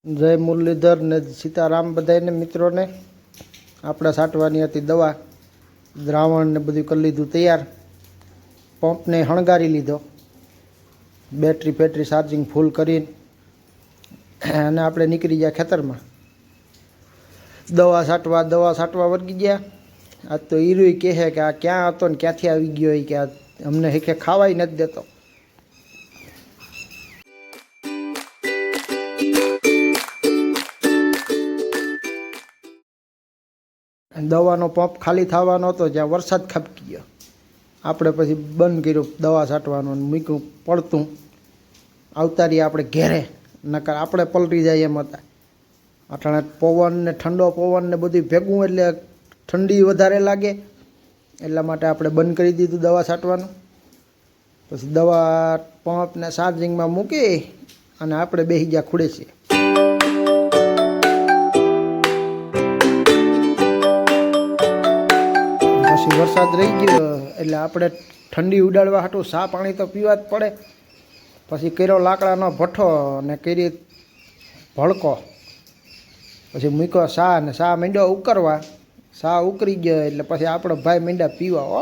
જય મુરલીધર ને સીતારામ બધાને મિત્રોને આપણે છાંટવાની હતી દવા દ્રાવણ ને બધું કરી લીધું તૈયાર પંપને હણગારી લીધો બેટરી ચાર્જિંગ ફૂલ કરીને અને આપણે નીકળી ગયા ખેતરમાં દવા છાંટવા વર્ગી ગયા આજ તો ઈરુઈ કહે કે આ ક્યાં હતો ને ક્યાંથી આવી ગયો કે આ અમને હેખે ખાવાય નથી દેતો દવાનો પંપ ખાલી થવાનો હતો જ્યાં વરસાદ ખાબકી ગયો આપણે પછી બંધ કર્યું દવા છાંટવાનું મૂક્યું પડતું આવતારી આપણે ઘેરે નકર આપણે પલટી જાય એમ હતા અટાણે પવન ને ઠંડો પવન ને બધું ભેગું એટલે ઠંડી વધારે લાગે એટલા માટે આપણે બંધ કરી દીધું દવા છાંટવાનું પછી દવા પંપને ચાર્જિંગમાં મૂકી અને આપણે બેસી ગયા ખૂડે છીએ પછી વરસાદ રહી ગયો એટલે આપણે ઠંડી ઉડાડવા હાટું ચા પાણી તો પીવા જ પડે પછી કર્યો લાકડાનો ભઠ્ઠો ને કરી ભડકો પછી મૂક્યો ચા ને ચા માંડ્યો ઉકળવા ચા ઉકળી ગયો એટલે પછી આપણો ભાઈ માંડ્યા પીવા હો